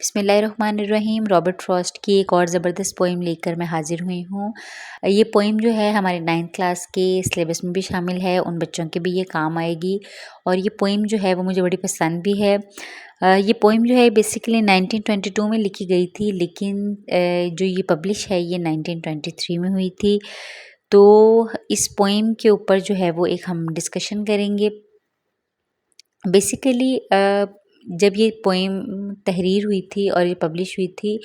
बिस्मिल्लाहिर्रहमानिर्रहीम। Robert Frost की एक और ज़बरदस्त पोइम लेकर मैं हाज़िर हुई हूँ। ये पोइम जो है हमारे 9th क्लास के सिलेबस में भी शामिल है, उन बच्चों के भी ये काम आएगी और ये पोइम जो है वो मुझे बड़ी पसंद भी है। ये पोइम जो है बेसिकली 1922 में लिखी गई थी, लेकिन जो ये पब्लिश है ये 1923 में हुई थी। तो इस पोइम के ऊपर जो है वो एक हम डिस्कशन करेंगे। बेसिकली जब ये पोएम तहरीर हुई थी और ये पब्लिश हुई थी,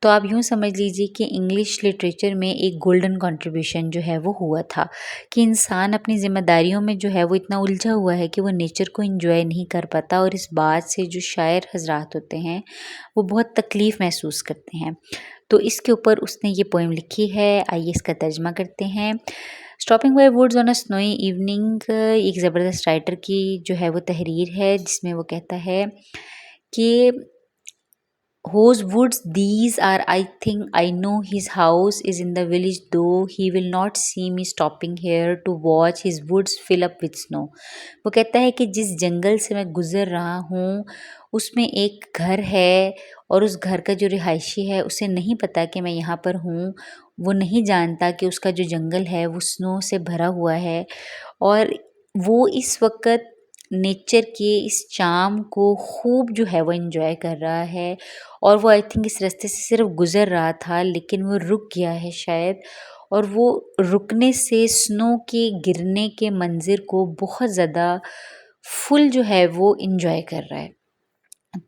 तो आप यूँ समझ लीजिए कि इंग्लिश लिटरेचर में एक गोल्डन कंट्रीब्यूशन जो है वो हुआ था कि इंसान अपनी ज़िम्मेदारियों में जो है वो इतना उलझा हुआ है कि वो नेचर को एंजॉय नहीं कर पाता और इस बात से जो शायर हज़रात होते हैं, वो बहुत तकलीफ़ महसूस करते हैं। तो इसके ऊपर उसने ये पोएम लिखी है, आइए इसका तर्जमा करते हैं। Stopping by woods on a snowy evening एक ज़बरदस्त राइटर की जो है वो तहरीर है, जिसमें वो कहता है कि whose woods these are, I think I know his house is in the village, though he will not see me stopping here to watch his woods fill up with snow। वो कहता है कि जिस जंगल से मैं गुजर रहा हूँ उसमें एक घर है और उस घर का जो रिहायशी है उसे नहीं पता कि मैं यहाँ पर हूँ। वो नहीं जानता कि उसका जो जंगल है वो स्नो से भरा हुआ है और वो इस वक़्त नेचर के इस चार्म को खूब जो है वो एन्जॉय कर रहा है और वो आई थिंक इस रास्ते से सिर्फ गुज़र रहा था, लेकिन वो रुक गया है शायद और वो रुकने से स्नो के गिरने के मंज़र को बहुत ज़्यादा फुल जो है वो एन्जॉय कर रहा है।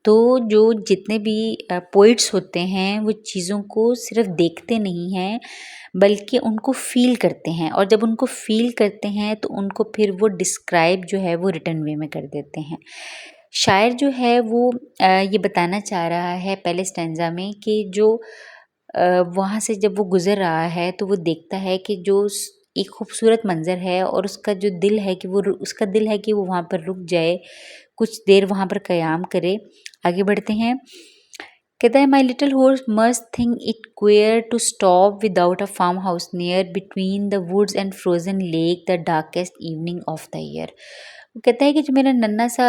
तो जो जितने भी पोइट्स होते हैं वो चीज़ों को सिर्फ देखते नहीं हैं, बल्कि उनको फ़ील करते हैं और जब उनको फ़ील करते हैं तो उनको फिर वो डिस्क्राइब जो है वो रिटन वे में कर देते हैं। शायर जो है वो ये बताना चाह रहा है पहले स्टैन्ज़ा में कि जो वहाँ से जब वो गुज़र रहा है तो वो देखता है कि जो एक खूबसूरत मंज़र है और उसका जो दिल है कि उसका दिल है कि वो वहाँ पर रुक जाए, कुछ देर वहाँ पर क़याम करे। आगे बढ़ते हैं। कहता है my little horse must think it queer to stop without a farm house near between the woods and frozen lake the darkest evening of the year. वो कहता है कि जो मेरा नन्हा सा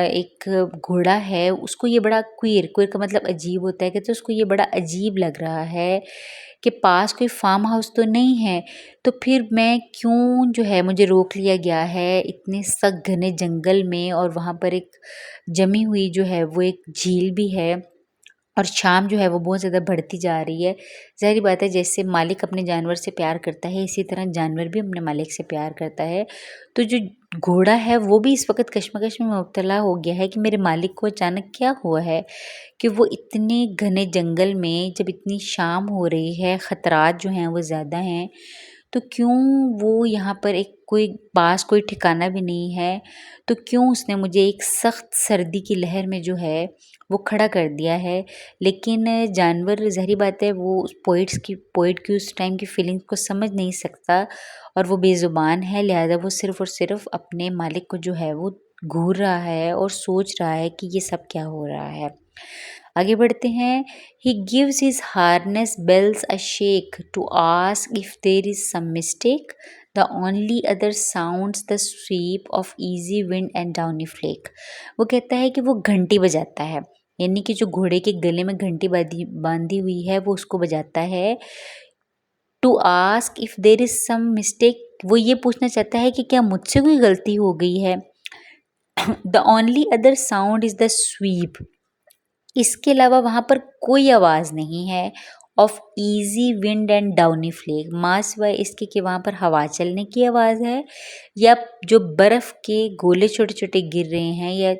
एक घोड़ा है उसको ये बड़ा क्वेर क्वेर का मतलब अजीब होता है, कहते उसको ये बड़ा अजीब लग रहा है कि पास कोई फार्म हाउस तो नहीं है, तो फिर मैं क्यों जो है मुझे रोक लिया गया है इतने सख्त घने जंगल में और वहाँ पर एक जमी हुई जो है वो एक झील भी है और शाम जो है वो बहुत ज़्यादा बढ़ती जा रही है। ज़ाहिर बात है जैसे मालिक अपने जानवर से प्यार करता है, इसी तरह जानवर भी अपने मालिक से प्यार करता है। तो जो घोड़ा है वो भी इस वक़्त कशमकश में मुब्तला हो गया है कि मेरे मालिक को अचानक क्या हुआ है कि वो इतने घने जंगल में जब इतनी शाम हो रही है, ख़तरात जो हैं वो ज़्यादा हैं, तो क्यों वो यहाँ पर एक कोई पास कोई ठिकाना भी नहीं है, तो क्यों उसने मुझे एक सख्त सर्दी की लहर में जो है वो खड़ा कर दिया है। लेकिन जानवर ज़ाहिर बात है वो उस पोएट की उस टाइम की फीलिंग्स को समझ नहीं सकता और वो बेज़ुबान है, लिहाज़ा वो सिर्फ़ और सिर्फ़ अपने मालिक को जो है वो घूर रहा है और सोच रहा है कि ये सब क्या हो रहा है। आगे बढ़ते हैं। He gives his harness bells a shake to ask if there is some mistake. The only other sounds the sweep of easy wind and downy flake. वो कहता है कि वो घंटी बजाता है, यानी कि जो घोड़े के गले में घंटी बांधी हुई है वो उसको बजाता है। To ask if there is some mistake, वो ये पूछना चाहता है कि क्या मुझसे कोई गलती हो गई है। The only other sound is the sweep, इसके अलावा वहाँ पर कोई आवाज़ नहीं है। Of easy wind and downy flake, माँ सिवाय इसके कि वहाँ पर हवा चलने की आवाज़ है या जो बर्फ़ के गोले छोटे छोटे गिर रहे हैं या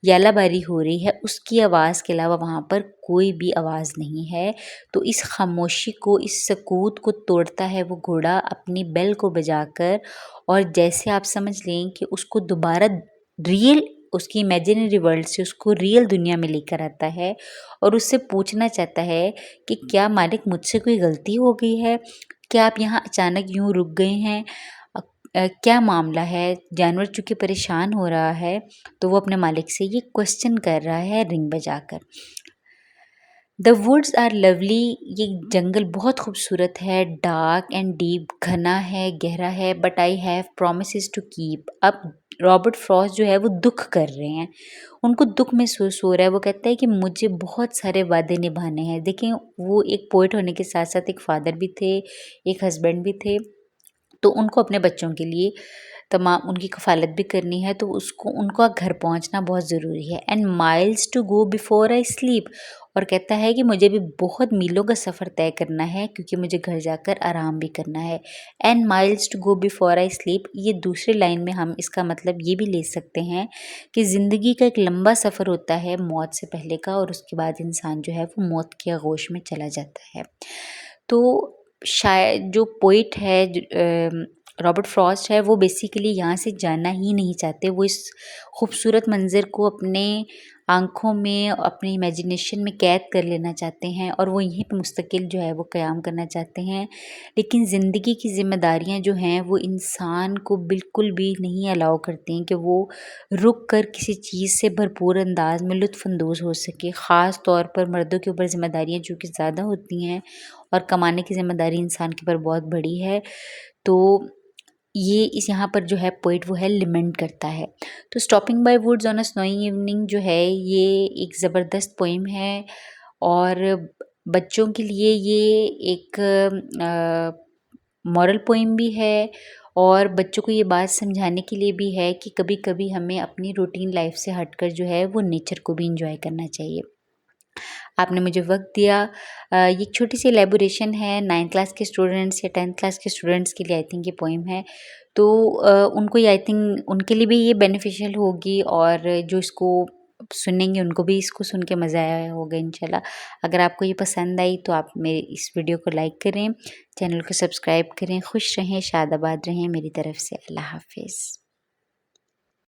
यालाबारी हो रही है उसकी आवाज़ के अलावा वहाँ पर कोई भी आवाज़ नहीं है। तो इस खामोशी को, इस सकूत को तोड़ता है वो घोड़ा अपनी बेल को बजाकर और जैसे आप समझ लें कि उसको दोबारा रियल उसकी इमेजिनरी वर्ल्ड से उसको रियल दुनिया में लेकर आता है और उससे पूछना चाहता है कि क्या मालिक मुझसे कोई गलती हो गई है? क्या आप यहाँ अचानक यूँ रुक गए हैं? क्या मामला है? जानवर चूँकि परेशान हो रहा है तो वो अपने मालिक से ये क्वेश्चन कर रहा है रिंग बजाकर। द वुड्स आर लवली, ये जंगल बहुत खूबसूरत है। डार्क एंड डीप, घना है, गहरा है। But I have promises to keep, अब रॉबर्ट फ्रॉस्ट जो है वो दुःख कर रहे हैं। उनको दुःख महसूस हो रहा है, वो कहता है कि मुझे बहुत सारे वादे निभाने हैं। देखिए, वो एक पोएट होने के साथ-साथ एक फ़ादर भी थे, एक हस्बैंड भी थे, तो उनको अपने बच्चों के लिए उनकी कफ़ालत भी करनी है, तो उसको उनका घर पहुँचना बहुत ज़रूरी है। And miles to go before I sleep, और कहता है कि मुझे भी बहुत मीलों का सफ़र तय करना है, क्योंकि मुझे घर जाकर आराम भी करना है। And miles to go before I sleep, ये दूसरी लाइन में हम इसका मतलब ये भी ले सकते हैं कि ज़िंदगी का एक लंबा सफ़र होता है मौत से पहले का, और उसके बाद इंसान जो है वो मौत की आगोश में चला जाता है। तो शायद जो पोएट है रॉबर्ट फ्रॉस्ट है, वो बेसिकली यहाँ से जाना ही नहीं चाहते। वो इस खूबसूरत मंज़र को अपने आँखों में, अपने इमेजिनेशन में कैद कर लेना चाहते हैं, और वो यहीं पे मुस्तकिल जो है वो क़याम करना चाहते हैं। लेकिन ज़िंदगी की ज़िम्मेदारियाँ जो हैं वो इंसान को बिल्कुल भी नहीं अलाउ करती हैं कि वो रुक कर किसी चीज़ से भरपूर अंदाज़ में लुत्फ़अंदोज़ हो सके। ख़ास तौर पर मर्दों के ऊपर ज़िम्मेदारियाँ चूँकि ज़्यादा होती हैं, और कमाने की ज़िम्मेदारी इंसान के ऊपर बहुत बड़ी है, तो ये इस यहाँ पर जो है पोएट वो है लिमेंट करता है। तो stopping by woods on a snowy evening जो है ये एक ज़बरदस्त पोएम है, और बच्चों के लिए ये एक मॉरल पोएम भी है, और बच्चों को ये बात समझाने के लिए भी है कि कभी-कभी हमें अपनी रूटीन लाइफ़ से हटकर जो है वो नेचर को भी एन्जॉय करना चाहिए। आपने मुझे वक़्त दिया। ये एक छोटी-सी इलैबोरेशन है 9th क्लास के स्टूडेंट्स या 10th क्लास के स्टूडेंट्स के लिए आई थिंक ये पोएम है। तो उनको ये आई थिंक उनके लिए भी ये बेनिफिशियल होगी, और जो इसको सुनेंगे उनको भी इसको सुन के मज़ा आया होगा इंशाल्लाह। अगर आपको ये पसंद आई तो आप मेरे इस वीडियो को लाइक करें, चैनल को सब्सक्राइब करें, खुश रहें, शाद आबाद रहें। मेरी तरफ से अल्लाह हाफ़िज़।